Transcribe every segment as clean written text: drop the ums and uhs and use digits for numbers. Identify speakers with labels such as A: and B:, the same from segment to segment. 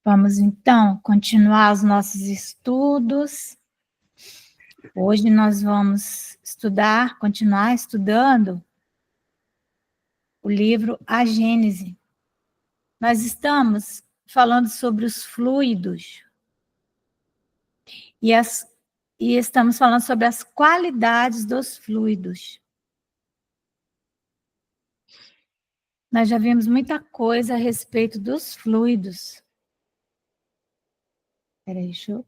A: Vamos, então, continuar os nossos estudos. Hoje nós vamos continuar estudando o livro A Gênese. Nós estamos falando sobre os fluidos e estamos falando sobre as qualidades dos fluidos. Nós já vimos muita coisa a respeito dos fluidos. Espera aí, deixa eu...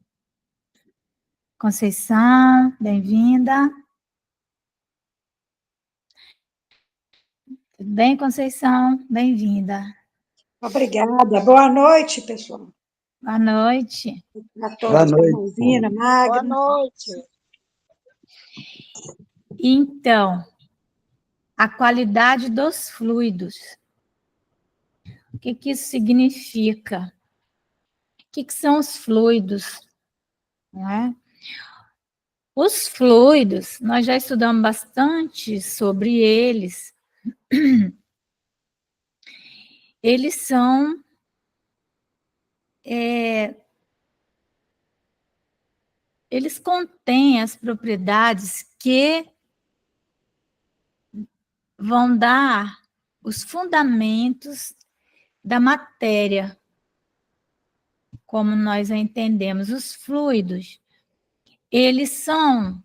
A: Conceição, bem-vinda. Tudo bem, Conceição? Bem-vinda.
B: Obrigada. Boa noite, pessoal.
A: Boa noite.
B: A todos, Malvina, Magna.
C: Boa noite.
A: Então, a qualidade dos fluidos. O que isso significa? O que são os fluidos? Não é? Os fluidos, nós já estudamos bastante sobre eles. Eles são eles contêm as propriedades que vão dar os fundamentos da matéria, como nós a entendemos. Os fluidos, eles são,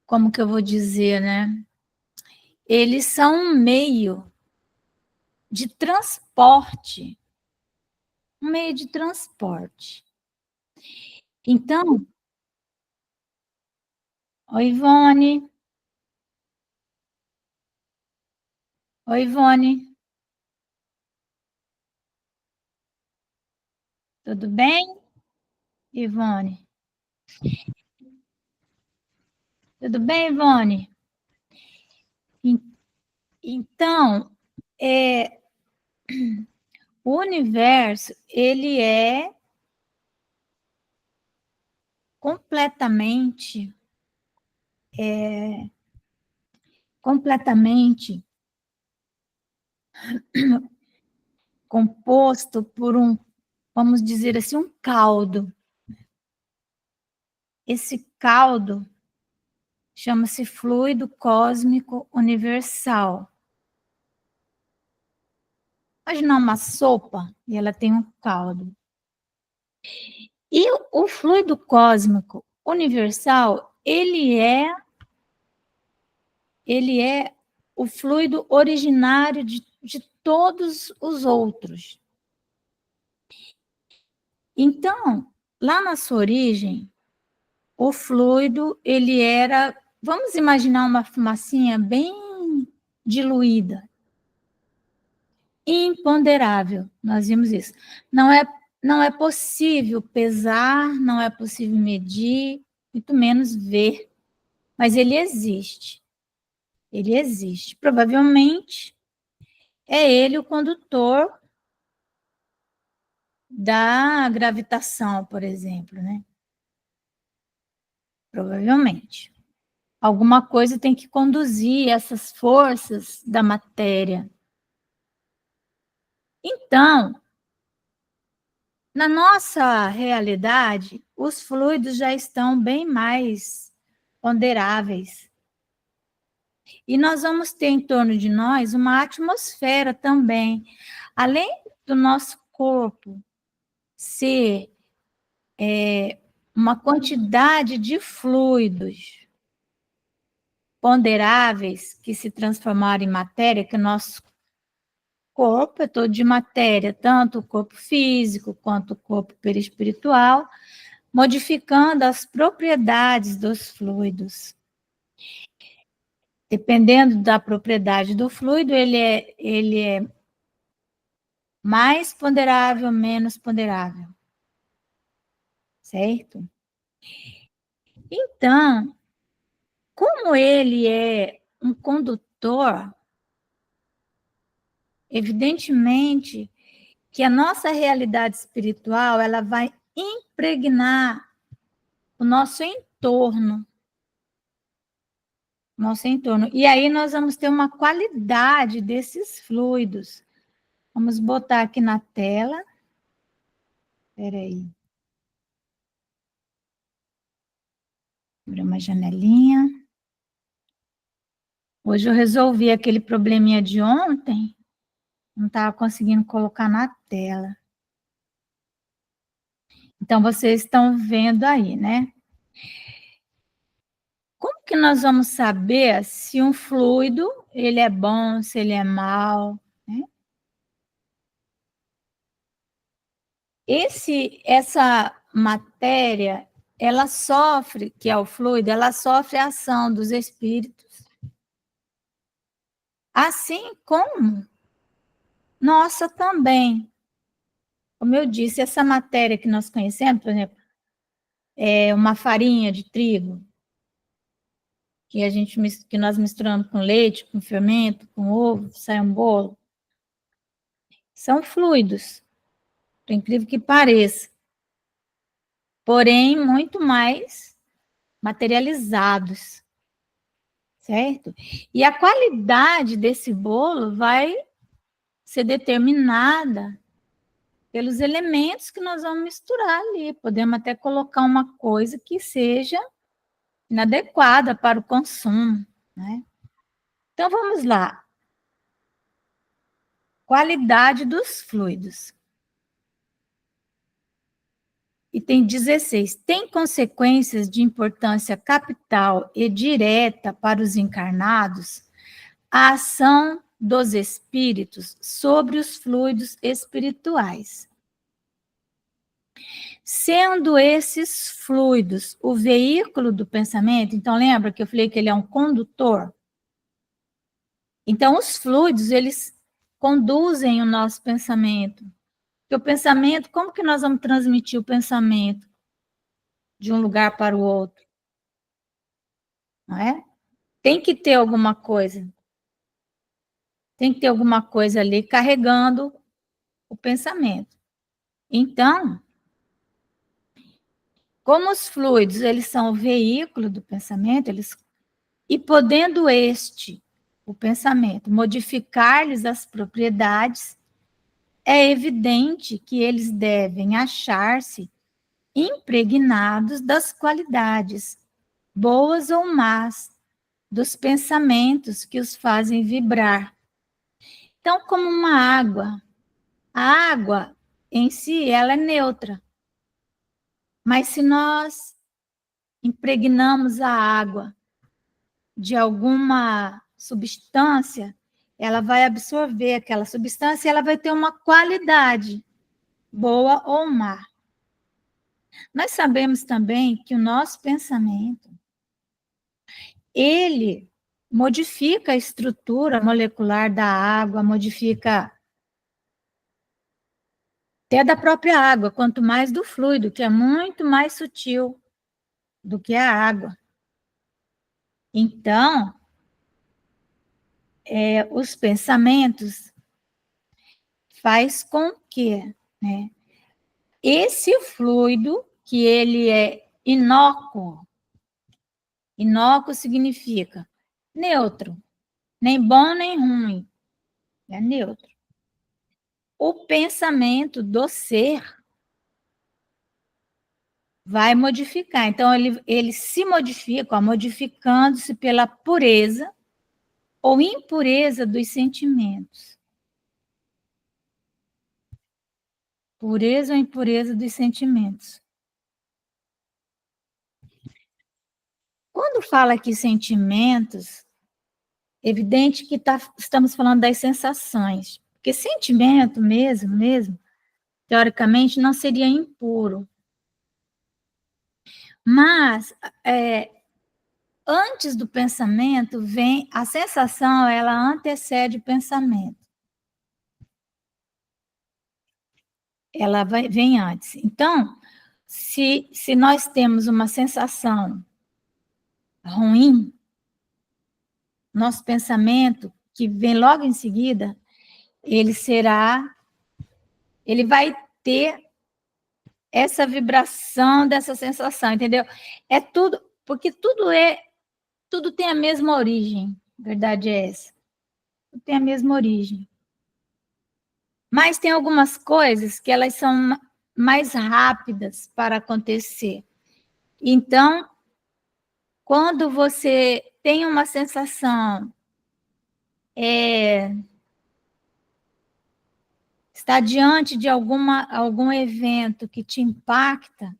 A: como que eu vou dizer, né? Eles são um meio de transporte. Um meio de transporte. Então, oi, Ivone. Oi, Ivone. Tudo bem, Ivone? Tudo bem, Ivone? Então, o universo, ele é completamente composto por vamos dizer assim, um caldo. Esse caldo chama-se fluido cósmico universal. Imagina uma sopa e ela tem um caldo. E o fluido cósmico universal, ele é o fluido originário de todos os outros. Então, lá na sua origem, o fluido, ele era, vamos imaginar uma fumacinha bem diluída, imponderável, nós vimos isso. Não é possível pesar, não é possível medir, muito menos ver, mas ele existe. Ele existe. Provavelmente é ele o condutor da gravitação, por exemplo, né? Provavelmente. Alguma coisa tem que conduzir essas forças da matéria. Então, na nossa realidade, os fluidos já estão bem mais ponderáveis. E nós vamos ter em torno de nós uma atmosfera também. Além do nosso corpo ser uma quantidade de fluidos ponderáveis que se transformaram em matéria, que o nosso corpo é todo de matéria, tanto o corpo físico quanto o corpo perispiritual, modificando as propriedades dos fluidos. Dependendo da propriedade do fluido, ele é mais ponderável, menos ponderável. Certo? Então, como ele é um condutor, evidentemente que a nossa realidade espiritual, ela vai impregnar o nosso entorno. E aí nós vamos ter uma qualidade desses fluidos. Vamos botar aqui na tela. Espera aí. Abrir uma janelinha. Hoje eu resolvi aquele probleminha de ontem. Não estava conseguindo colocar na tela. Então, vocês estão vendo aí, né? Como que nós vamos saber se um fluido ele é bom, se ele é mau, né? Essa matéria, ela sofre, que é o fluido, ela sofre a ação dos espíritos. Assim como nossa também. Como eu disse, essa matéria que nós conhecemos, por exemplo, é uma farinha de trigo, que nós misturamos com leite, com fermento, com ovo, sai um bolo. São fluidos, por incrível que pareça. Porém, muito mais materializados, certo? E a qualidade desse bolo vai ser determinada pelos elementos que nós vamos misturar ali. Podemos até colocar uma coisa que seja inadequada para o consumo, né? Então, vamos lá. Qualidade dos fluidos. Item 16. Tem consequências de importância capital e direta para os encarnados a ação dos espíritos sobre os fluidos espirituais. Sendo esses fluidos o veículo do pensamento, então lembra que eu falei que ele é um condutor? Então, os fluidos, eles conduzem o nosso pensamento. Porque o pensamento, como que nós vamos transmitir o pensamento de um lugar para o outro? Não é? Tem que ter alguma coisa. Tem que ter alguma coisa ali carregando o pensamento. Então, como os fluidos, eles são o veículo do pensamento, e podendo o pensamento, modificar-lhes as propriedades, é evidente que eles devem achar-se impregnados das qualidades, boas ou más, dos pensamentos que os fazem vibrar. Então, como uma água, a água em si, ela é neutra. Mas se nós impregnamos a água de alguma substância, ela vai absorver aquela substância e ela vai ter uma qualidade, boa ou má. Nós sabemos também que o nosso pensamento, ele modifica a estrutura molecular da água, modifica até da própria água, quanto mais do fluido, que é muito mais sutil do que a água. Então, os pensamentos faz com que, né, esse fluido, que ele é inócuo, inócuo significa neutro, nem bom nem ruim, é neutro. O pensamento do ser vai modificar. Então, ele se modifica, modificando-se pela pureza ou impureza dos sentimentos. Pureza ou impureza dos sentimentos. Quando fala aqui sentimentos, evidente que estamos falando das sensações. Porque sentimento mesmo, teoricamente, não seria impuro. Mas, antes do pensamento, vem a sensação, ela antecede o pensamento. Ela vem antes. Então, se nós temos uma sensação ruim, nosso pensamento, que vem logo em seguida, ele vai ter essa vibração dessa sensação, entendeu? É tudo, porque tudo tem a mesma origem, a verdade é essa. Tudo tem a mesma origem. Mas tem algumas coisas que elas são mais rápidas para acontecer. Então, quando você tem uma sensação, está diante de algum evento que te impacta,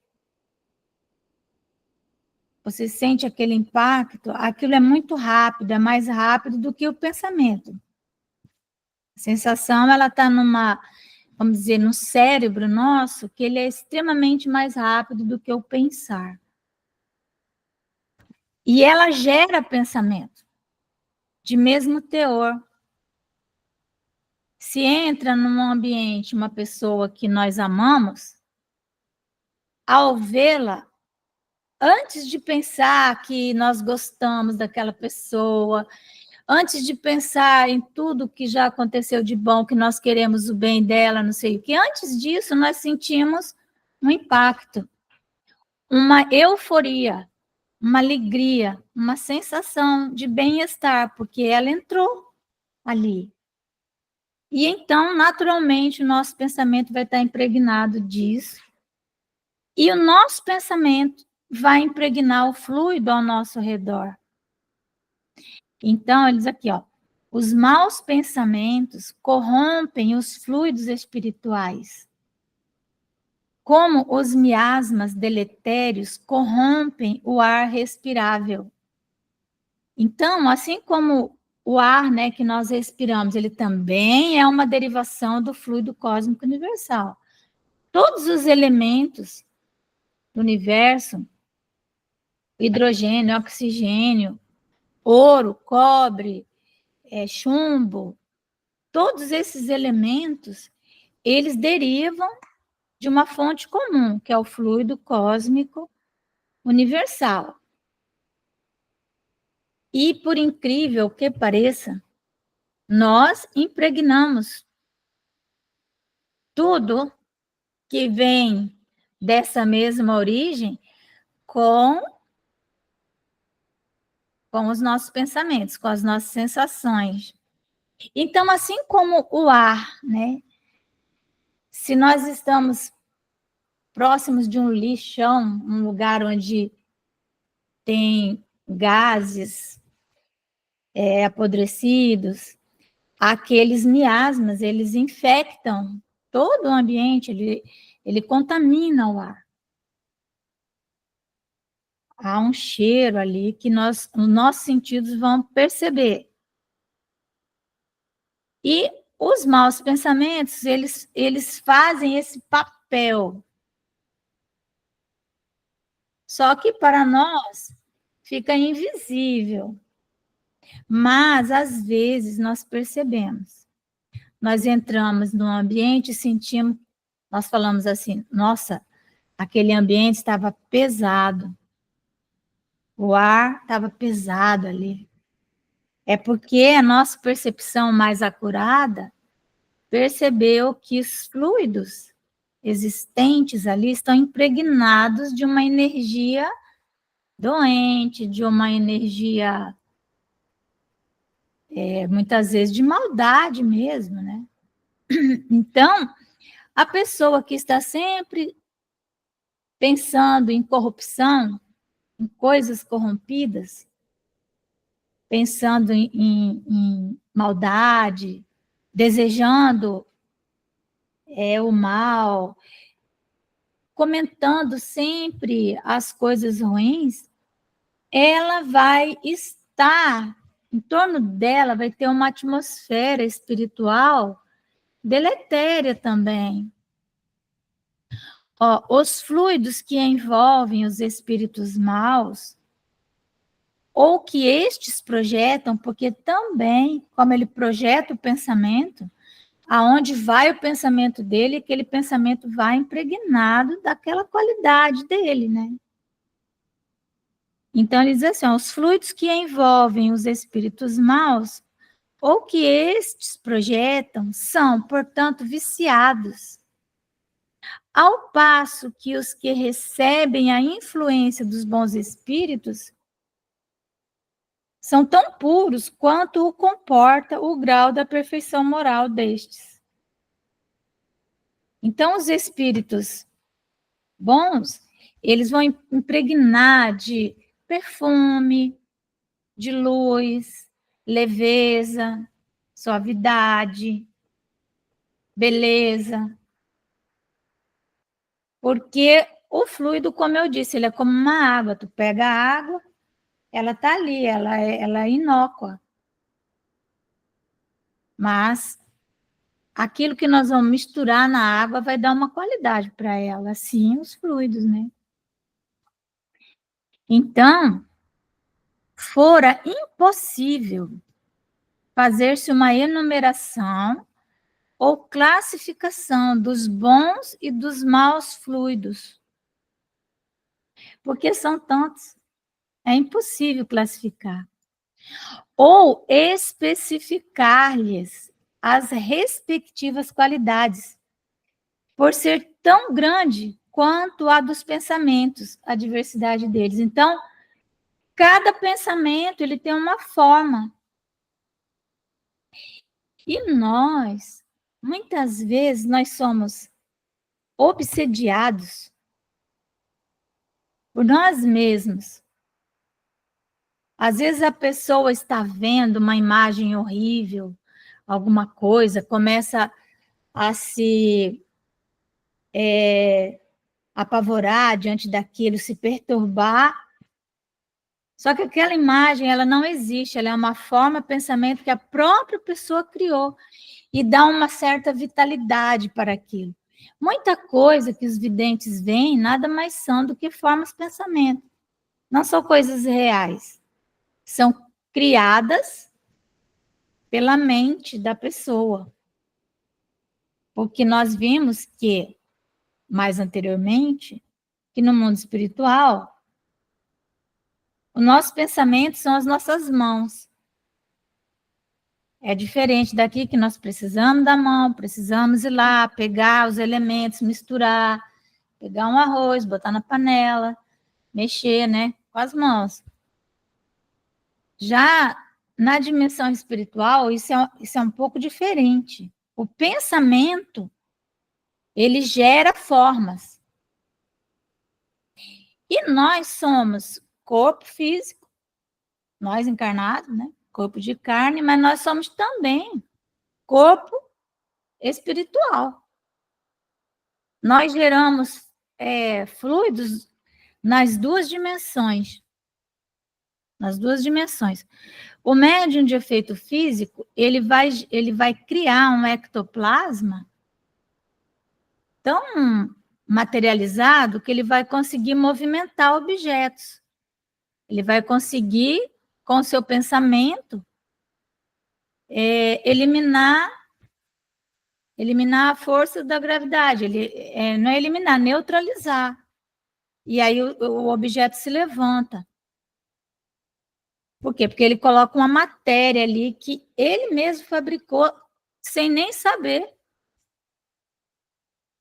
A: você sente aquele impacto, aquilo é muito rápido, é mais rápido do que o pensamento. A sensação, ela está vamos dizer, no cérebro nosso, que ele é extremamente mais rápido do que o pensar. E ela gera pensamento de mesmo teor. Se entra num ambiente uma pessoa que nós amamos, ao vê-la, antes de pensar que nós gostamos daquela pessoa, antes de pensar em tudo que já aconteceu de bom, que nós queremos o bem dela, não sei o que, antes disso nós sentimos um impacto, uma euforia, uma alegria, uma sensação de bem-estar, porque ela entrou ali. E então, naturalmente, o nosso pensamento vai estar impregnado disso. E o nosso pensamento vai impregnar o fluido ao nosso redor. Então, eles aqui, ó, os maus pensamentos corrompem os fluidos espirituais, como os miasmas deletérios corrompem o ar respirável. Então, assim como o ar, né, que nós respiramos, ele também é uma derivação do fluido cósmico universal. Todos os elementos do universo, hidrogênio, oxigênio, ouro, cobre, chumbo, todos esses elementos, eles derivam de uma fonte comum, que é o fluido cósmico universal. E, por incrível que pareça, nós impregnamos tudo que vem dessa mesma origem com os nossos pensamentos, com as nossas sensações. Então, assim como o ar, né? Se nós estamos próximos de um lixão, um lugar onde tem gases apodrecidos, aqueles miasmas, eles infectam todo o ambiente, ele contamina o ar. Há um cheiro ali que os nossos sentidos vão perceber. E os maus pensamentos, eles fazem esse papel. Só que para nós fica invisível. Mas, às vezes, nós percebemos. Nós entramos num ambiente e sentimos, nós falamos assim, nossa, aquele ambiente estava pesado. O ar estava pesado ali. É porque a nossa percepção mais acurada percebeu que os fluidos existentes ali estão impregnados de uma energia doente, de uma energia, muitas vezes, de maldade mesmo, né? Então, a pessoa que está sempre pensando em corrupção, em coisas corrompidas, pensando em maldade, desejando o mal, comentando sempre as coisas ruins, ela vai estar, em torno dela vai ter uma atmosfera espiritual deletéria também. Ó, os fluidos que envolvem os espíritos maus, ou que estes projetam, porque também, como ele projeta o pensamento, aonde vai o pensamento dele, aquele pensamento vai impregnado daquela qualidade dele, né? Então, ele diz assim, ó, os fluidos que envolvem os espíritos maus, ou que estes projetam, são, portanto, viciados. Ao passo que os que recebem a influência dos bons espíritos são tão puros quanto o comporta o grau da perfeição moral destes. Então, os espíritos bons, eles vão impregnar de perfume, de luz, leveza, suavidade, beleza. Porque o fluido, como eu disse, ele é como uma água. Tu pega a água, ela está ali, ela é inócua. Mas aquilo que nós vamos misturar na água vai dar uma qualidade para ela, assim os fluidos, né? Então, fora impossível fazer-se uma enumeração ou classificação dos bons e dos maus fluidos, porque são tantos, é impossível classificar. Ou especificar-lhes as respectivas qualidades, por ser tão grande quanto a dos pensamentos, a diversidade deles. Então, cada pensamento ele tem uma forma. E nós, muitas vezes, nós somos obsediados por nós mesmos. Às vezes a pessoa está vendo uma imagem horrível, alguma coisa, começa a se apavorar diante daquilo, se perturbar. Só que aquela imagem, ela não existe, ela é uma forma, pensamento que a própria pessoa criou e dá uma certa vitalidade para aquilo. Muita coisa que os videntes veem, nada mais são do que formas de pensamento. Não são coisas reais. São criadas pela mente da pessoa. Porque nós vimos que, mais anteriormente, que no mundo espiritual, os nossos pensamentos são as nossas mãos. É diferente daqui que nós precisamos da mão, precisamos ir lá, pegar os elementos, misturar, pegar um arroz, botar na panela, mexer, né, com as mãos. Já na dimensão espiritual, isso é um pouco diferente. O pensamento, ele gera formas. E nós somos corpo físico, nós encarnados, né? Corpo de carne, mas nós somos também corpo espiritual. Nós geramos fluidos nas duas dimensões. Nas duas dimensões. O médium de efeito físico, ele vai criar um ectoplasma tão materializado que ele vai conseguir movimentar objetos. Ele vai conseguir, com o seu pensamento, eliminar a força da gravidade. Não é eliminar, neutralizar. E aí o objeto se levanta. Por quê? Porque ele coloca uma matéria ali que ele mesmo fabricou sem nem saber.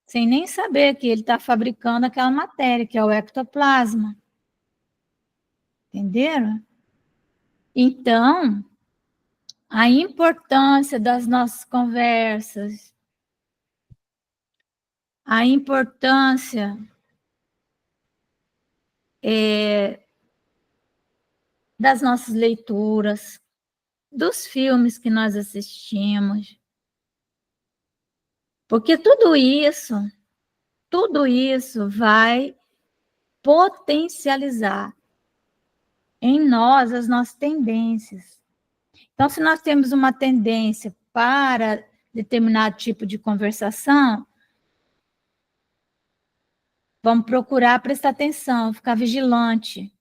A: Sem nem saber que ele está fabricando aquela matéria, que é o ectoplasma. Entenderam? Então, a importância das nossas conversas, a importância das nossas leituras, dos filmes que nós assistimos, porque tudo isso vai potencializar em nós as nossas tendências. Então, se nós temos uma tendência para determinado tipo de conversação, vamos procurar prestar atenção, ficar vigilante,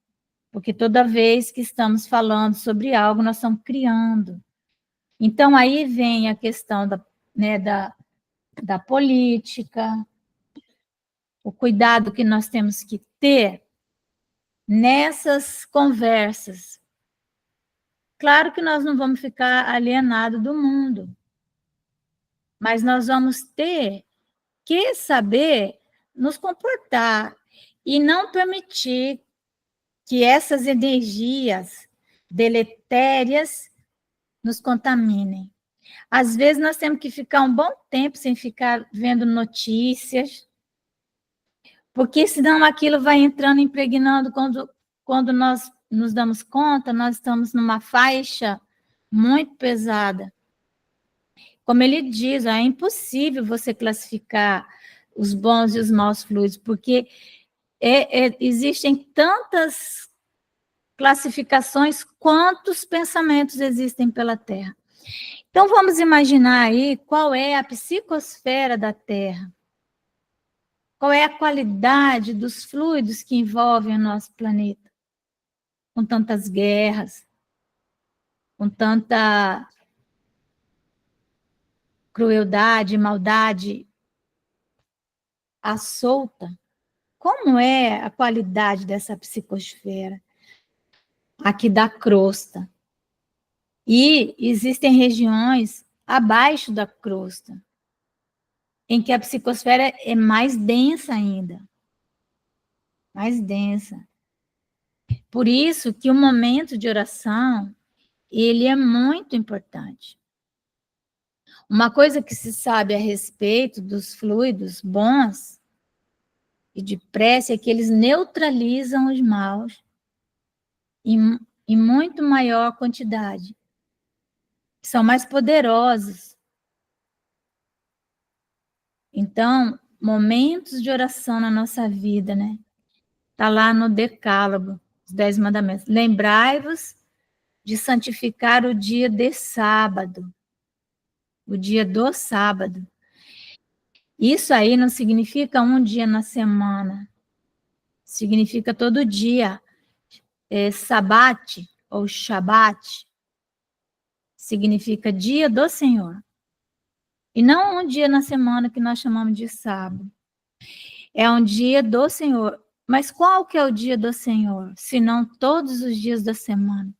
A: porque toda vez que estamos falando sobre algo, nós estamos criando. Então, aí vem a questão da política, o cuidado que nós temos que ter nessas conversas. Claro que nós não vamos ficar alienados do mundo, mas nós vamos ter que saber nos comportar e não permitir que essas energias deletérias nos contaminem. Às vezes nós temos que ficar um bom tempo sem ficar vendo notícias, porque senão aquilo vai entrando, impregnando, quando nós nos damos conta, nós estamos numa faixa muito pesada. Como ele diz, é impossível você classificar os bons e os maus fluidos, porque existem tantas classificações quantos pensamentos existem pela Terra. Então, vamos imaginar aí qual é a psicosfera da Terra, qual é a qualidade dos fluidos que envolvem o nosso planeta, com tantas guerras, com tanta crueldade, maldade à solta. Como é a qualidade dessa psicosfera? Aqui da crosta. E existem regiões abaixo da crosta, em que a psicosfera é mais densa ainda. Mais densa. Por isso que o momento de oração, ele é muito importante. Uma coisa que se sabe a respeito dos fluidos bons e de prece é que eles neutralizam os maus em muito maior quantidade. São mais poderosos. Então, momentos de oração na nossa vida, né? Está lá no Decálogo, os 10 mandamentos. Lembrai-vos de santificar o dia de sábado, o dia do sábado. Isso aí não significa um dia na semana, significa todo dia. Sabate ou Shabat significa dia do Senhor. E não um dia na semana que nós chamamos de sábado. É um dia do Senhor. Mas qual que é o dia do Senhor? Se não todos os dias da semana.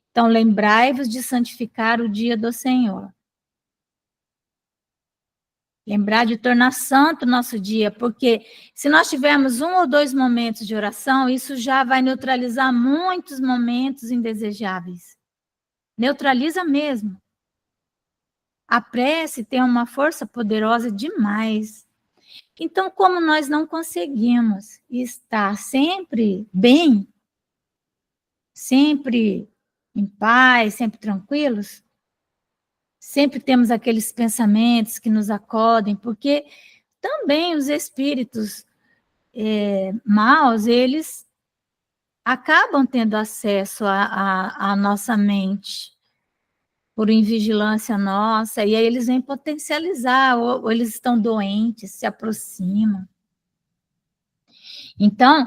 A: Então, lembrai-vos de santificar o dia do Senhor. Lembrar de tornar santo o nosso dia, porque se nós tivermos 1 ou 2 momentos de oração, isso já vai neutralizar muitos momentos indesejáveis. Neutraliza mesmo. A prece tem uma força poderosa demais. Então, como nós não conseguimos estar sempre bem, sempre em paz, sempre tranquilos, sempre temos aqueles pensamentos que nos acodem, porque também os espíritos maus, eles acabam tendo acesso à nossa mente por invigilância nossa, e aí eles vêm potencializar, ou eles estão doentes, se aproximam. Então,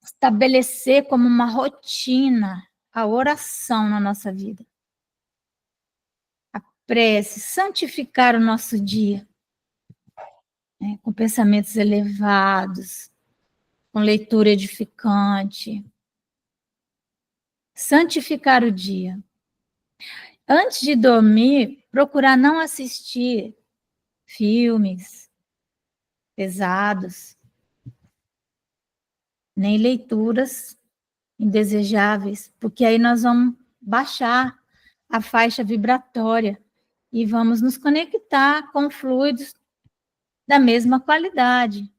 A: estabelecer como uma rotina a oração na nossa vida. A prece, santificar o nosso dia, né, com pensamentos elevados, com leitura edificante. Santificar o dia. Antes de dormir, procurar não assistir filmes pesados, nem leituras indesejáveis, porque aí nós vamos baixar a faixa vibratória e vamos nos conectar com fluidos da mesma qualidade.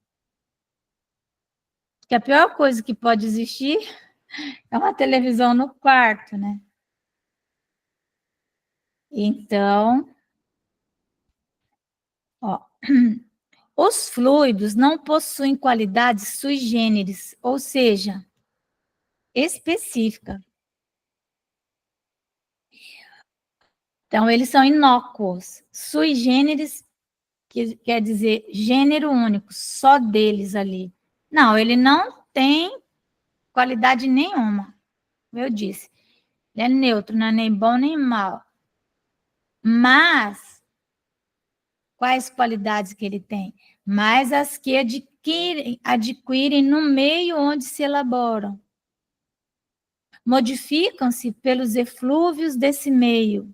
A: Que a pior coisa que pode existir é uma televisão no quarto, né? Então, ó, os fluidos não possuem qualidades sui generis, ou seja, específica. Então, eles são inócuos. Sui generis, que quer dizer gênero único, só deles ali. Não, ele não tem qualidade nenhuma. Como eu disse, ele é neutro, não é nem bom nem mal. Mas, quais qualidades que ele tem? Mas as que adquirem no meio onde se elaboram. Modificam-se pelos eflúvios desse meio,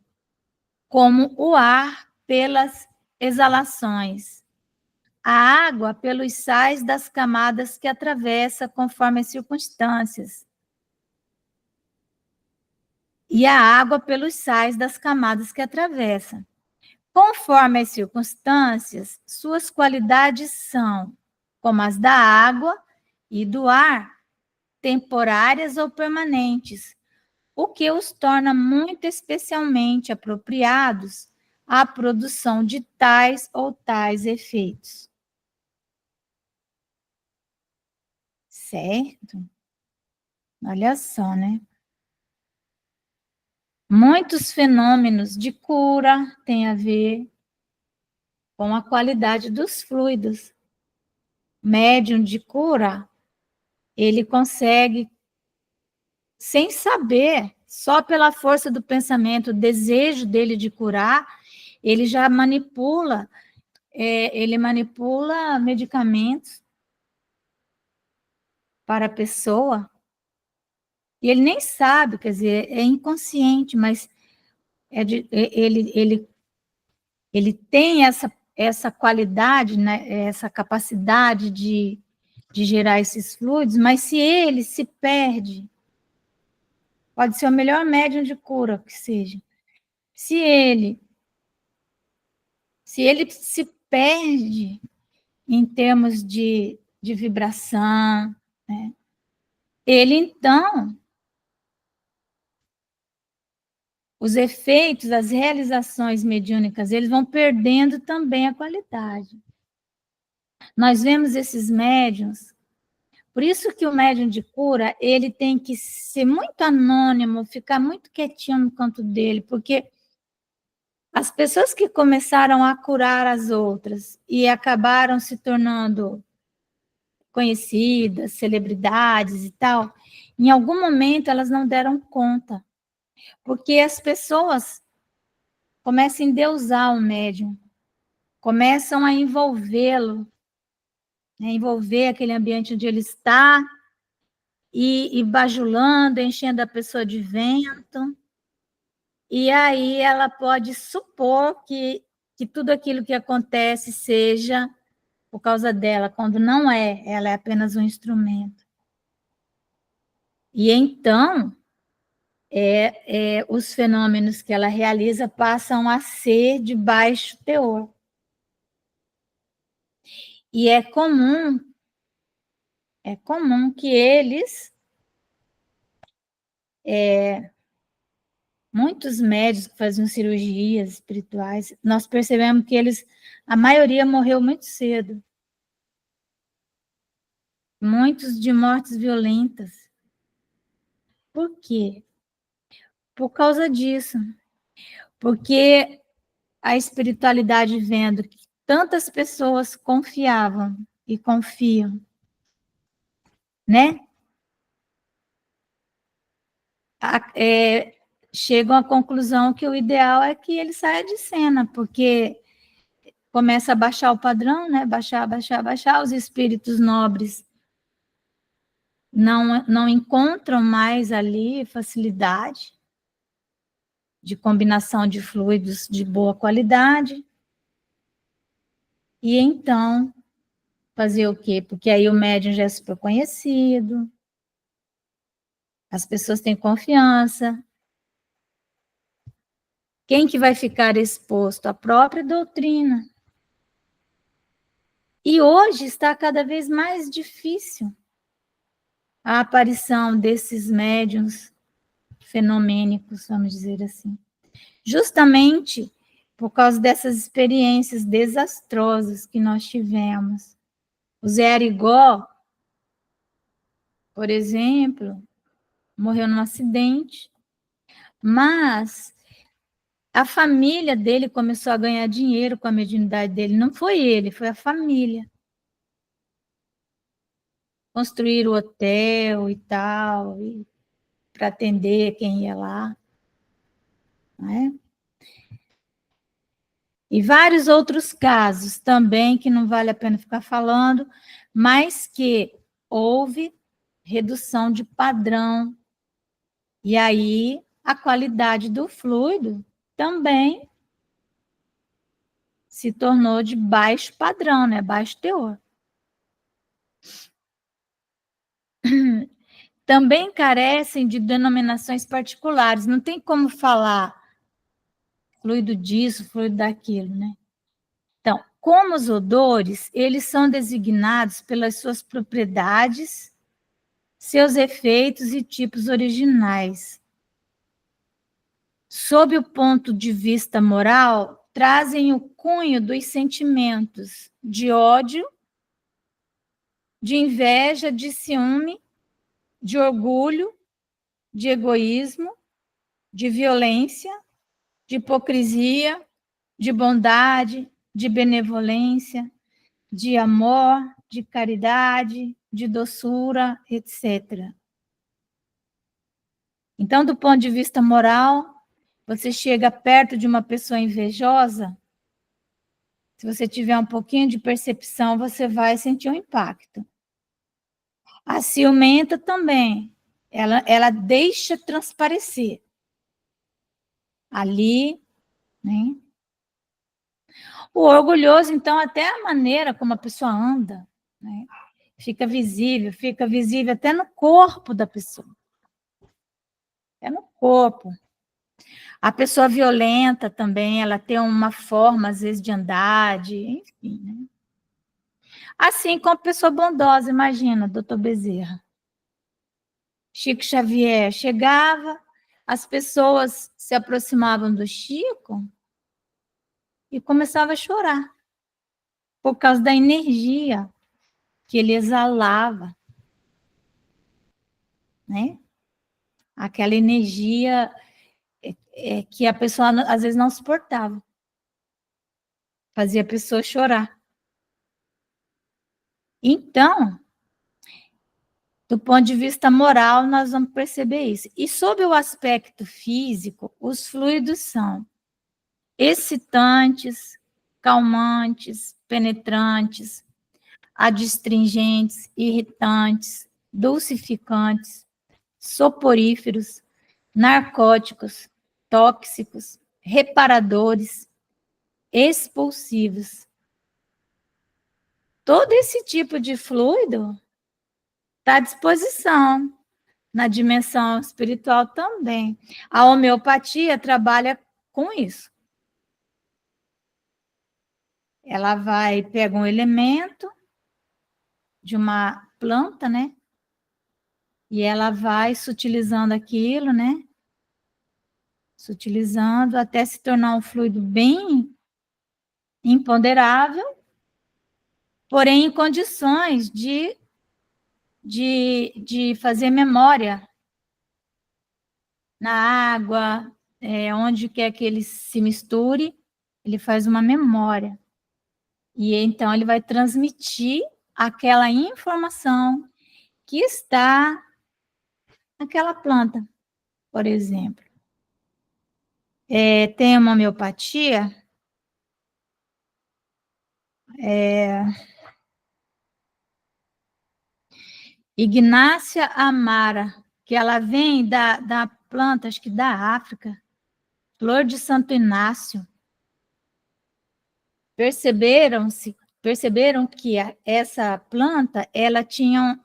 A: como o ar pelas exalações, a água pelos sais das camadas que atravessa conforme as circunstâncias. e a água pelos sais das camadas que atravessa. Conforme as circunstâncias, suas qualidades são, como as da água e do ar, temporárias ou permanentes, o que os torna muito especialmente apropriados à produção de tais ou tais efeitos. Certo? Olha só, né? Muitos fenômenos de cura têm a ver com a qualidade dos fluidos. Médium de cura, ele consegue, sem saber, só pela força do pensamento, o desejo dele de curar, ele já manipula, ele manipula medicamentos para a pessoa, e ele nem sabe, quer dizer, é inconsciente, mas ele tem essa qualidade, né, essa capacidade de gerar esses fluidos, mas se ele se perde, pode ser o melhor médium de cura que seja, se ele se perde em termos de vibração, né, ele então, os efeitos, as realizações mediúnicas, eles vão perdendo também a qualidade. Nós vemos esses médiuns, por isso que o médium de cura, ele tem que ser muito anônimo, ficar muito quietinho no canto dele, porque as pessoas que começaram a curar as outras e acabaram se tornando conhecidas, celebridades e tal, em algum momento elas não deram conta, porque as pessoas começam a endeusar o médium, começam a envolvê-lo, né, envolver aquele ambiente onde ele está, e bajulando, enchendo a pessoa de vento, e aí ela pode supor que tudo aquilo que acontece seja por causa dela, quando não é, ela é apenas um instrumento. E então, os fenômenos que ela realiza passam a ser de baixo teor. E é comum que eles, muitos médicos que faziam cirurgias espirituais, nós percebemos que a maioria morreu muito cedo. Muitos de mortes violentas. Por quê? Por causa disso. Porque a espiritualidade, vendo que tantas pessoas confiavam e confiam, né? Chegam à conclusão que o ideal é que ele saia de cena, porque começa a baixar o padrão, né? Baixar, os espíritos nobres não encontram mais ali facilidade de combinação de fluidos de boa qualidade. E então, fazer o quê? Porque aí o médium já é super conhecido, as pessoas têm confiança. Quem que vai ficar exposto? A própria doutrina. E hoje está cada vez mais difícil a aparição desses médiuns fenomênicos, vamos dizer assim. Justamente por causa dessas experiências desastrosas que nós tivemos. O Zé Arigó, por exemplo, morreu num acidente, mas a família dele começou a ganhar dinheiro com a mediunidade dele. Não foi ele, foi a família. Construíram hotel e tal, para atender quem ia lá. Não é? E vários outros casos também, que não vale a pena ficar falando, mas que houve redução de padrão. E aí, a qualidade do fluido também se tornou de baixo padrão, né? Baixo teor. também carecem de denominações particulares. Não tem como falar fluido disso, fluido daquilo, né? Então, como os odores, eles são designados pelas suas propriedades, seus efeitos e tipos originais. Sob o ponto de vista moral, trazem o cunho dos sentimentos de ódio, de inveja, de ciúme, de orgulho, de egoísmo, de violência, de hipocrisia, de bondade, de benevolência, de amor, de caridade, de doçura, etc. Então, do ponto de vista moral, você chega perto de uma pessoa invejosa, se você tiver um pouquinho de percepção, você vai sentir um impacto. A ciumenta também, ela deixa transparecer. Ali, né? O orgulhoso, então, até a maneira como a pessoa anda, né? Fica visível até no corpo da pessoa. É no corpo. A pessoa violenta também, ela tem uma forma, às vezes, de andar, enfim, né? Assim como a pessoa bondosa, imagina, doutor Bezerra. Chico Xavier chegava, as pessoas se aproximavam do Chico e começavam a chorar, por causa da energia que ele exalava, né? Aquela energia que a pessoa, às vezes, não suportava. Fazia a pessoa chorar. Então, do ponto de vista moral, nós vamos perceber isso. E sob o aspecto físico, os fluidos são excitantes, calmantes, penetrantes, adstringentes, irritantes, dulcificantes, soporíferos, narcóticos, tóxicos, reparadores, expulsivos. Todo esse tipo de fluido está à disposição na dimensão espiritual também. A homeopatia trabalha com isso. Ela vai pegar um elemento de uma planta, né? E ela vai sutilizando aquilo, né? Sutilizando até se tornar um fluido bem imponderável, porém em condições de fazer memória na água, onde quer que ele se misture, ele faz uma memória. E então ele vai transmitir aquela informação que está naquela planta, por exemplo. Tem uma homeopatia, Ignácia Amara, que ela vem da planta, acho que da África, flor de Santo Inácio. Perceberam que essa planta, ela tinha,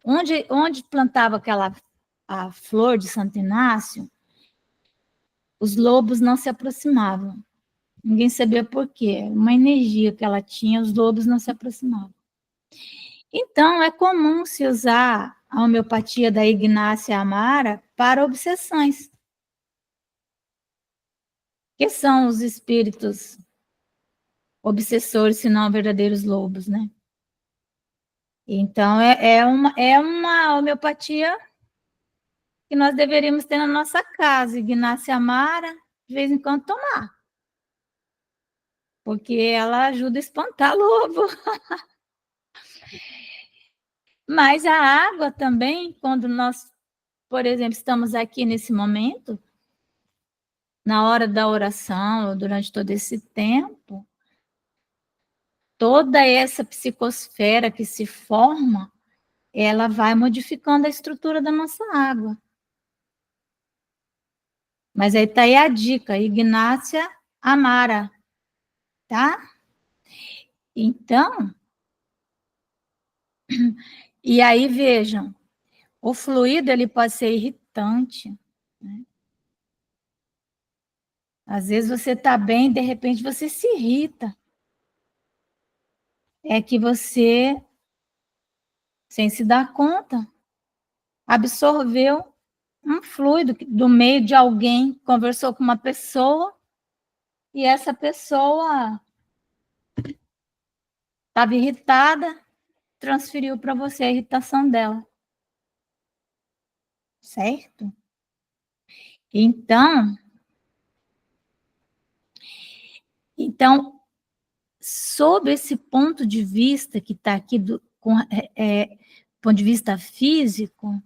A: onde plantava a flor de Santo Inácio, os lobos não se aproximavam. Ninguém sabia por quê. Uma energia que ela tinha, os lobos não se aproximavam. Então, é comum se usar a homeopatia da Ignácia Amara para obsessões, que são os espíritos obsessores, se não verdadeiros lobos, né? Então, é uma homeopatia que nós deveríamos ter na nossa casa, Ignácia Amara, de vez em quando tomar, porque ela ajuda a espantar lobo. Mas a água também, quando nós, por exemplo, estamos aqui nesse momento, na hora da oração, ou durante todo esse tempo, toda essa psicosfera que se forma, ela vai modificando a estrutura da nossa água. Mas aí está aí a dica, Ignácia Amara, tá? Então, e aí vejam, O fluido, ele pode ser irritante, né? Às vezes você está bem, de repente você se irrita. É que você, sem se dar conta, absorveu um fluido do meio de alguém, conversou com uma pessoa, e essa pessoa estava irritada, transferiu para você a irritação dela. Certo? Então, sob esse ponto de vista que está aqui, ponto de vista físico,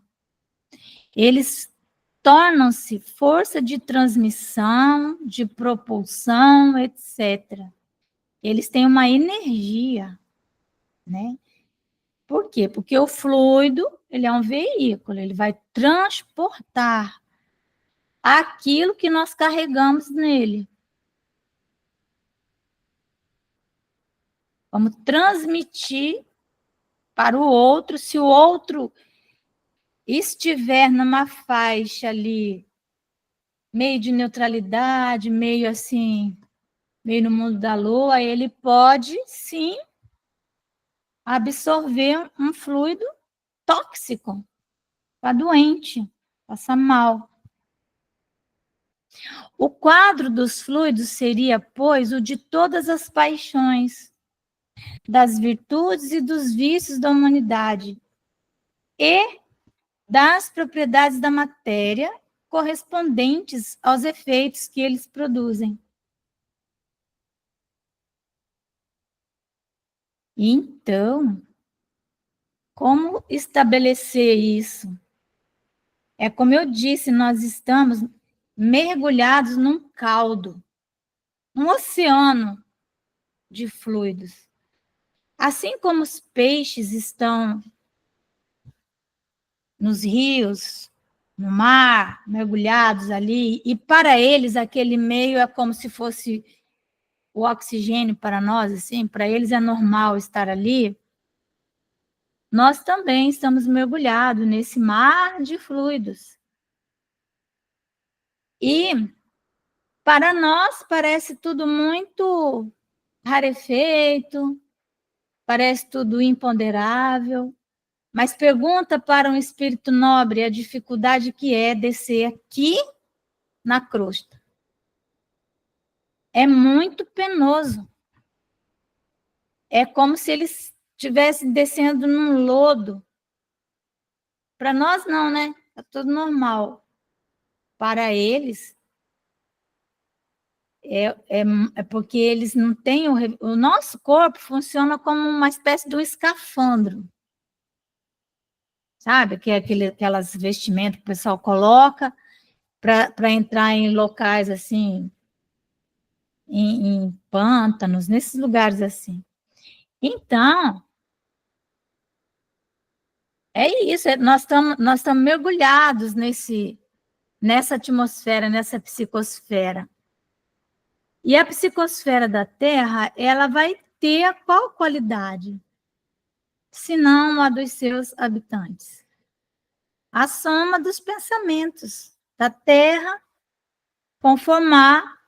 A: eles tornam-se força de transmissão, de propulsão, etc. Eles têm uma energia, né? Por quê? Porque o fluido, ele é um veículo, ele vai transportar aquilo que nós carregamos nele. Vamos transmitir para o outro, se o outro estiver numa faixa ali, meio de neutralidade, meio assim, meio no mundo da lua, ele pode, sim, absorver um fluido tóxico, para doente, passar mal. O quadro dos fluidos seria, pois, o de todas as paixões, das virtudes e dos vícios da humanidade, e das propriedades da matéria correspondentes aos efeitos que eles produzem. Então, como estabelecer isso? É como eu disse, nós estamos mergulhados num caldo, um oceano de fluidos. Assim como os peixes estão nos rios, no mar, mergulhados ali, e para eles aquele meio é como se fosse o oxigênio para nós, assim, para eles é normal estar ali. Nós também estamos mergulhados nesse mar de fluidos. E para nós parece tudo muito rarefeito, parece tudo imponderável, mas pergunta para um espírito nobre a dificuldade que é descer aqui na crosta. É muito penoso. É como se eles estivessem descendo num lodo. Para nós não, né? Está tudo normal. Para eles, é porque eles não têm... O nosso corpo funciona como uma espécie de um escafandro. Sabe? Que é aquelas vestimentas que o pessoal coloca para entrar em locais assim, em pântanos, nesses lugares assim. Então, é isso, nós estamos mergulhados nessa atmosfera, nessa psicosfera. E a psicosfera da Terra, ela vai ter qual qualidade? Se não a dos seus habitantes. A soma dos pensamentos da Terra conformar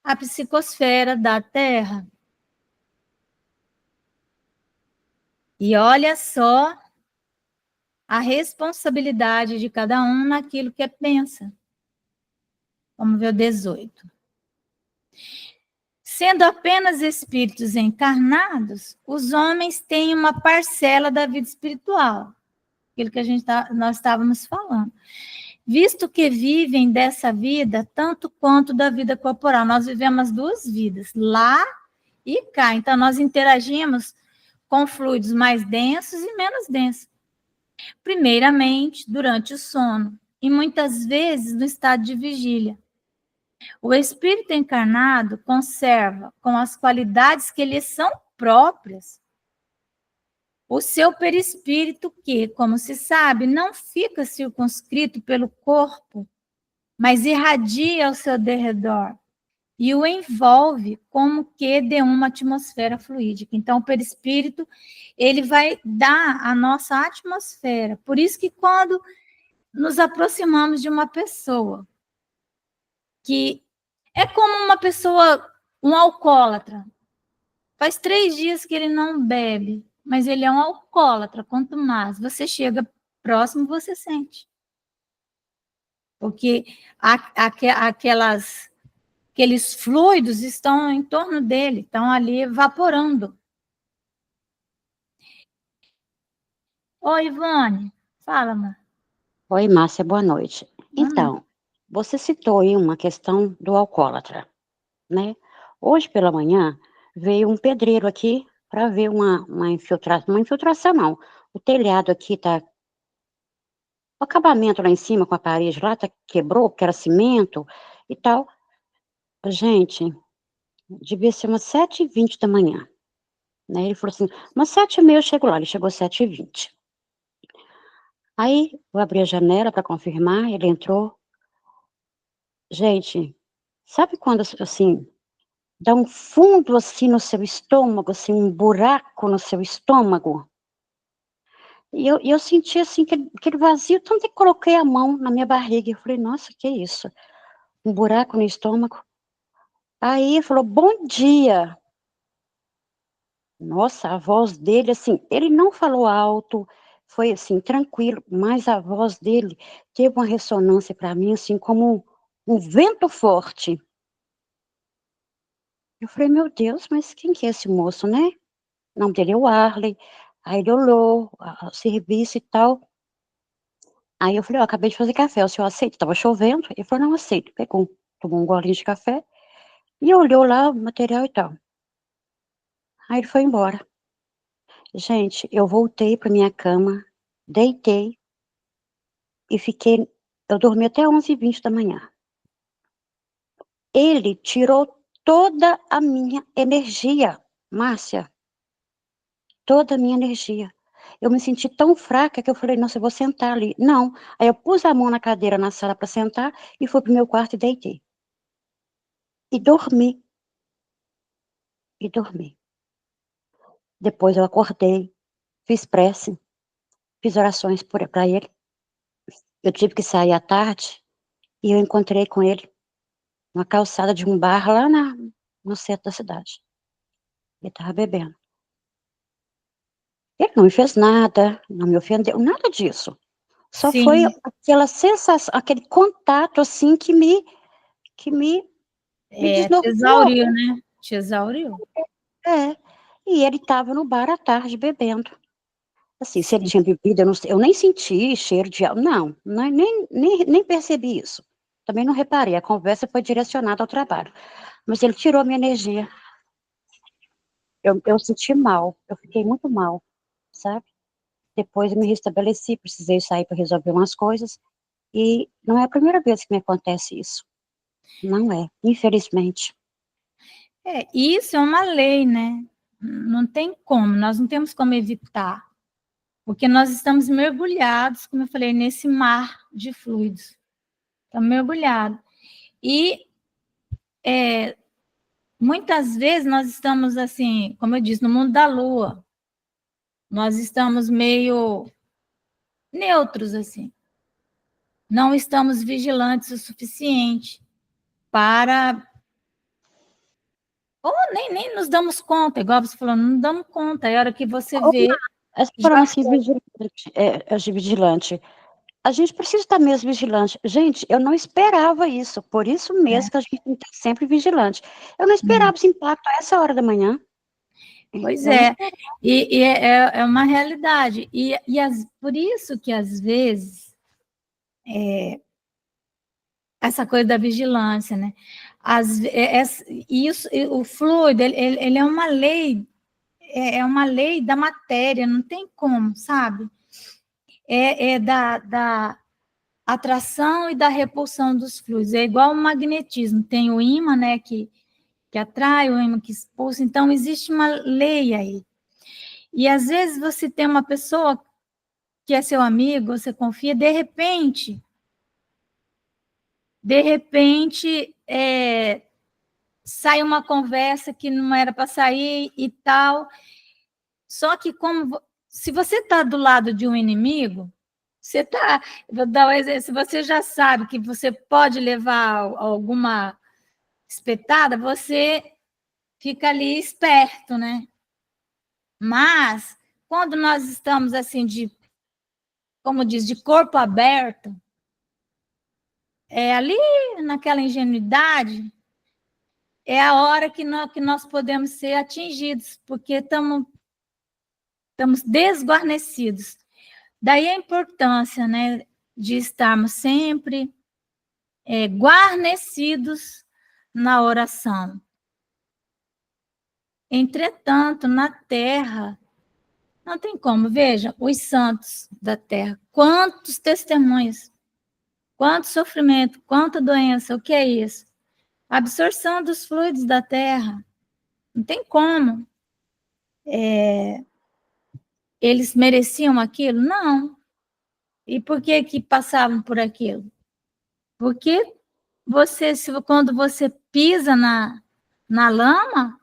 A: a psicosfera da Terra. E olha só a responsabilidade de cada um naquilo que pensa. Vamos ver o 18. Sendo apenas espíritos encarnados, os homens têm uma parcela da vida espiritual, aquilo que nós estávamos falando. Visto que vivem dessa vida tanto quanto da vida corporal. Nós vivemos duas vidas, lá e cá. Então, nós interagimos com fluidos mais densos e menos densos. Primeiramente, durante o sono, e muitas vezes no estado de vigília. O espírito encarnado conserva, com as qualidades que lhe são próprias, o seu perispírito que, como se sabe, não fica circunscrito pelo corpo, mas irradia ao seu derredor e o envolve como que de uma atmosfera fluídica. Então, o perispírito, ele vai dar a nossa atmosfera. Por isso que quando nos aproximamos de uma pessoa que é como uma pessoa, um alcoólatra, faz 3 dias que ele não bebe, mas ele é um alcoólatra. Quanto mais você chega próximo, você sente. Porque aqueles fluidos estão em torno dele, estão ali evaporando. Oi, Ivone, fala, Mar.
C: Oi, Márcia, boa noite.
A: Boa
C: Então,
A: noite.
C: você citou aí uma questão do alcoólatra, né? Hoje pela manhã veio um pedreiro aqui para ver uma infiltração não. O telhado aqui tá, o acabamento lá em cima com a parede lá quebrou, porque era cimento e tal. Gente, devia ser umas 7h20 da manhã, né? Ele falou assim, umas 7h30 eu chego lá, ele chegou às 7h20. Aí eu abri a janela para confirmar, ele entrou. Gente, sabe quando, assim, dá um fundo, assim, no seu estômago, assim, um buraco no seu estômago? E eu senti, assim, aquele vazio, tanto que coloquei a mão na minha barriga, eu falei, nossa, que isso? Um buraco no estômago? Aí ele falou, bom dia. Nossa, a voz dele, assim, ele não falou alto, foi, assim, tranquilo, mas a voz dele teve uma ressonância para mim, assim, como um vento forte. Eu falei, meu Deus, mas quem que é esse moço, né? O nome dele é o Arley. Aí ele olhou o serviço e tal. Aí eu falei, ó, acabei de fazer café, o senhor aceita? Tava chovendo. Ele falou, não, aceito. Tomou um golinho de café e olhou lá o material e tal. Aí ele foi embora. Gente, eu voltei pra minha cama, deitei e fiquei, eu dormi até 11h20 da manhã. Ele tirou toda a minha energia, Márcia. Toda a minha energia. Eu me senti tão fraca que eu falei, nossa, eu vou sentar ali. Não. Aí eu pus a mão na cadeira na sala para sentar e fui pro meu quarto e deitei. E dormi. E dormi. Depois eu acordei, fiz prece, fiz orações para ele. Eu tive que sair à tarde e eu encontrei com ele na calçada de um bar lá no centro da cidade. Ele estava bebendo. Ele não me fez nada, não me ofendeu, nada disso. Só foi
A: Sim,
C: aquela sensação, aquele contato assim que me
A: te
C: desnorteou.
A: exauriu, né? Te exauriu.
C: É. E ele estava no bar à tarde bebendo. Assim, se ele
A: Sim.
C: tinha bebido, eu nem senti cheiro de álcool. Não, nem percebi isso. Também não reparei, a conversa foi direcionada ao trabalho. Mas ele tirou minha energia. Eu senti mal, eu fiquei muito mal, sabe? Depois eu me restabeleci, precisei sair para resolver umas coisas. E não é a primeira vez que me acontece isso. Não é, infelizmente.
A: Isso é uma lei, né? Não tem como, nós não temos como evitar, porque nós estamos mergulhados, como eu falei, nesse mar de fluidos. Estamos mergulhados. E muitas vezes nós estamos assim, como eu disse, no mundo da lua. Nós estamos meio neutros, assim. Não estamos vigilantes o suficiente para. Ou nem nos damos conta, igual você falou, não damos conta. É a hora que você
C: Ô,
A: vê,
C: essa
A: já
C: falando assim, vigilante. A gente precisa estar mesmo vigilante. Gente, eu não esperava isso, por isso mesmo que a gente tem que estar sempre vigilante. Eu não
A: foi.
C: esperava esse impacto a essa hora da manhã.
A: Pois
C: Eu não
A: é,
C: esperava.
A: e é uma realidade. Por isso que, às vezes, essa coisa da vigilância, né? Isso, o fluido, ele é uma lei da matéria, não tem como, sabe? É da atração e da repulsão dos fluidos. É igual o magnetismo, tem o ímã, né, que atrai, o ímã que expulsa, então existe uma lei aí. E às vezes você tem uma pessoa que é seu amigo, você confia, de repente, sai uma conversa que não era para sair e tal. Só que se você está do lado de um inimigo, você está, vou dar um exemplo, se você já sabe que você pode levar alguma espetada, você fica ali esperto, né? Mas quando nós estamos assim como diz, de corpo aberto, ali naquela ingenuidade, é a hora que nós podemos ser atingidos, porque estamos desguarnecidos. Daí a importância, né, de estarmos sempre guarnecidos na oração. Entretanto, na terra, não tem como. Veja, os santos da terra, quantos testemunhos, quanto sofrimento, quanta doença, o que é isso? Absorção dos fluidos da terra. Não tem como. Eles mereciam aquilo? Não. E por que passavam por aquilo? Porque quando você pisa na lama,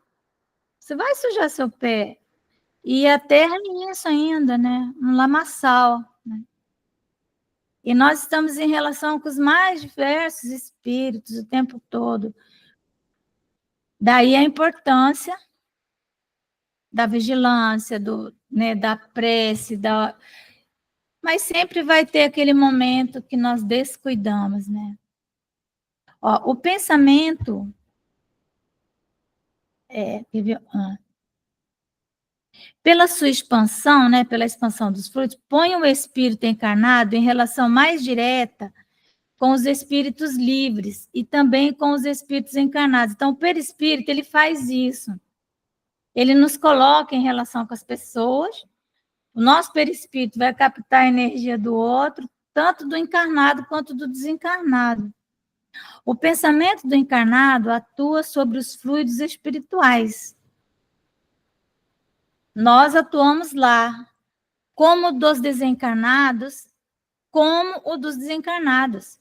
A: você vai sujar seu pé. E a terra é isso ainda, né? Um lamaçal. Né? E nós estamos em relação com os mais diversos espíritos o tempo todo. Daí a importância da vigilância, da prece, mas sempre vai ter aquele momento que nós descuidamos, né? Ó, o pensamento pela sua expansão, né, pela expansão dos fluidos, põe o espírito encarnado em relação mais direta com os espíritos livres e também com os espíritos encarnados. Então, o perispírito, ele faz isso. Ele nos coloca em relação com as pessoas, o nosso perispírito vai captar a energia do outro, tanto do encarnado quanto do desencarnado. O pensamento do encarnado atua sobre os fluidos espirituais. Nós atuamos lá, como o dos desencarnados, como o dos desencarnados.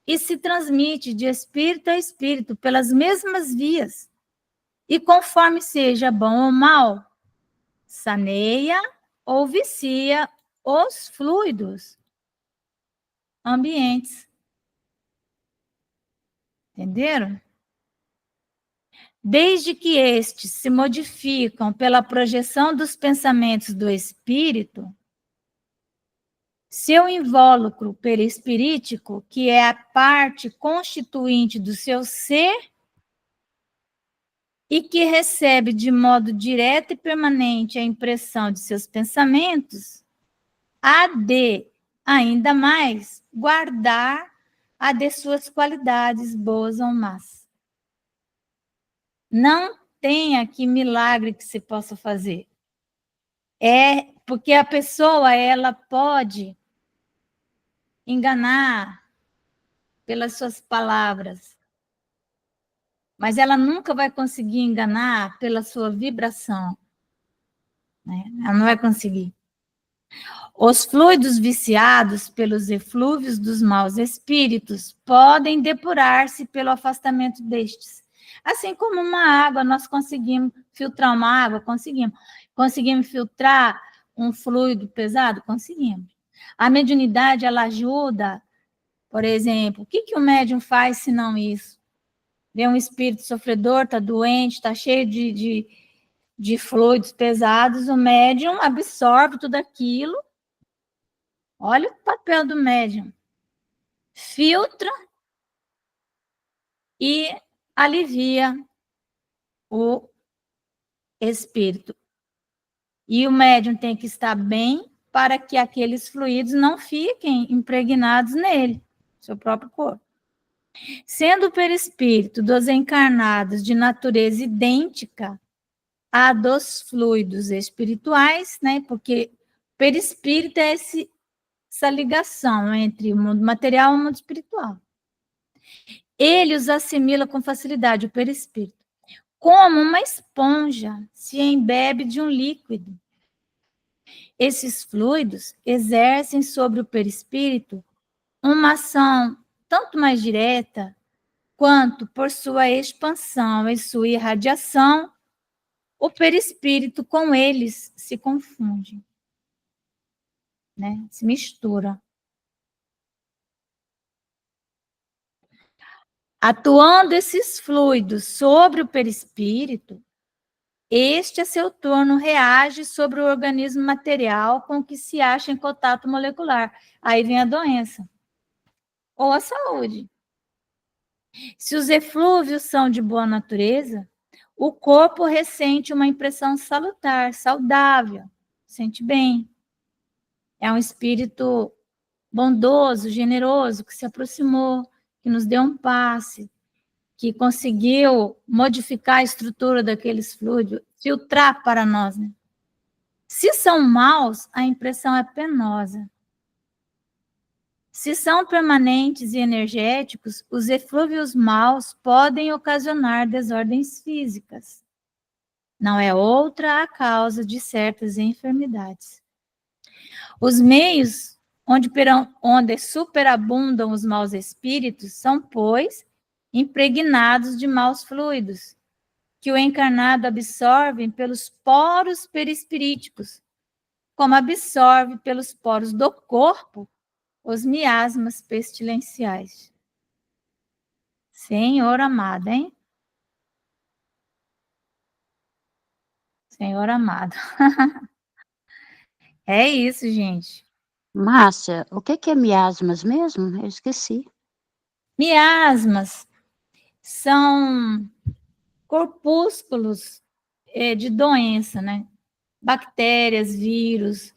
A: E se transmite de espírito a espírito pelas mesmas vias. E conforme seja bom ou mal, saneia ou vicia os fluidos ambientes. Entenderam? Desde que estes se modificam pela projeção dos pensamentos do espírito, seu invólucro perispirítico, que é a parte constituinte do seu ser e que recebe de modo direto e permanente a impressão de seus pensamentos, há de, ainda mais, guardar a de suas qualidades boas ou más. Não tem aqui milagre que se possa fazer. Porque a pessoa, ela pode enganar pelas suas palavras, mas ela nunca vai conseguir enganar pela sua vibração. Né? Ela não vai conseguir. Os fluidos viciados pelos eflúvios dos maus espíritos podem depurar-se pelo afastamento destes. Assim como uma água, nós conseguimos filtrar uma água? Conseguimos. Conseguimos filtrar um fluido pesado? Conseguimos. A mediunidade, ela ajuda, por exemplo, o que o médium faz se não isso? Vê um espírito sofredor, está doente, está cheio de fluidos pesados, o médium absorve tudo aquilo. Olha o papel do médium. Filtra e alivia o espírito. E o médium tem que estar bem para que aqueles fluidos não fiquem impregnados nele, seu próprio corpo. Sendo o perispírito dos encarnados de natureza idêntica à dos fluidos espirituais, né? Porque perispírito é essa ligação entre o mundo material e o mundo espiritual. Ele os assimila com facilidade, o perispírito. Como uma esponja se embebe de um líquido. Esses fluidos exercem sobre o perispírito uma ação tanto mais direta quanto por sua expansão e sua irradiação, o perispírito com eles se confunde, né? Se mistura. Atuando esses fluidos sobre o perispírito, este, a seu turno, reage sobre o organismo material com que se acha em contato molecular. Aí vem a doença. Ou a saúde. Se os eflúvios são de boa natureza, o corpo ressente uma impressão salutar, saudável, sente bem. É um espírito bondoso, generoso, que se aproximou, que nos deu um passe, que conseguiu modificar a estrutura daqueles fluidos, filtrar para nós, né? Se são maus, a impressão é penosa. Se são permanentes e energéticos, os eflúvios maus podem ocasionar desordens físicas. Não é outra a causa de certas enfermidades. Os meios onde superabundam os maus espíritos são, pois, impregnados de maus fluidos, que o encarnado absorve pelos poros perispiríticos, como absorve pelos poros do corpo os miasmas pestilenciais. Senhor amado, hein? Senhor amado. É isso, gente.
C: Márcia, o que é miasmas mesmo? Eu esqueci.
A: Miasmas são corpúsculos de doença, né? Bactérias, vírus.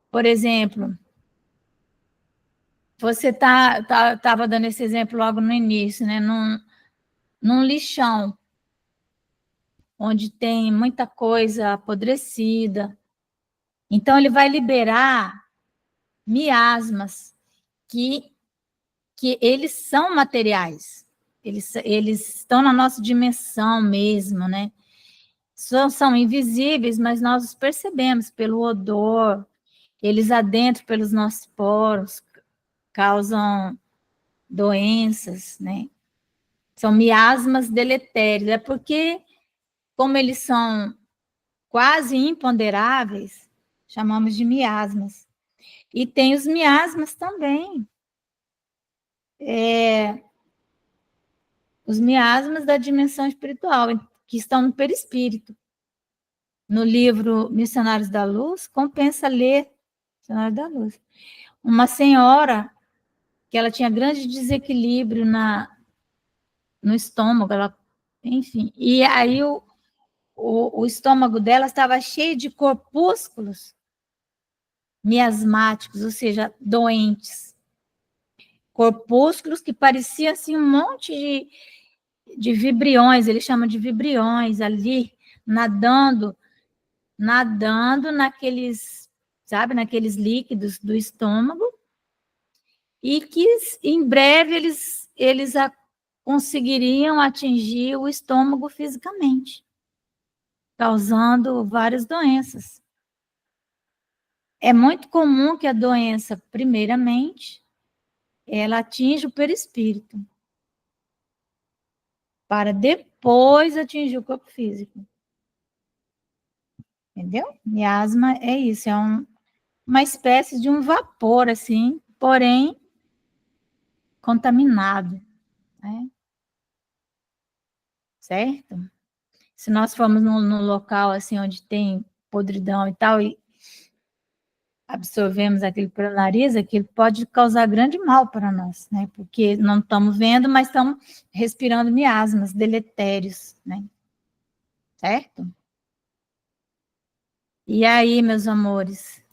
A: Por exemplo, você estava dando esse exemplo logo no início, né? Num lixão, onde tem muita coisa apodrecida. Então, ele vai liberar miasmas que eles são materiais. Eles estão na nossa dimensão mesmo, né? São invisíveis, mas nós os percebemos pelo odor, eles adentram pelos nossos poros, causam doenças, né? São miasmas deletérios. É porque, como eles são quase imponderáveis, chamamos de miasmas. E tem os miasmas também. Os miasmas da dimensão espiritual, que estão no perispírito. No livro Missionários da Luz, compensa ler Missionários da Luz. Uma senhora que ela tinha grande desequilíbrio no estômago, enfim, e aí o estômago dela estava cheio de corpúsculos miasmáticos, ou seja, doentes. Corpúsculos que pareciam assim um monte de vibriões, eles chamam de vibriões ali, nadando naqueles, sabe, naqueles líquidos do estômago, e que em breve eles conseguiriam atingir o estômago fisicamente, causando várias doenças. É muito comum que a doença, primeiramente, ela atinja o perispírito, para depois atingir o corpo físico. Entendeu? Miasma é isso, é uma espécie de um vapor, assim, porém contaminado, né? Certo? Se nós formos num local, assim, onde tem podridão e tal, e absorvemos aquilo pelo nariz, aquilo pode causar grande mal para nós, né? Porque não estamos vendo, mas estamos respirando miasmas deletérios, né? Certo? E aí, meus amores?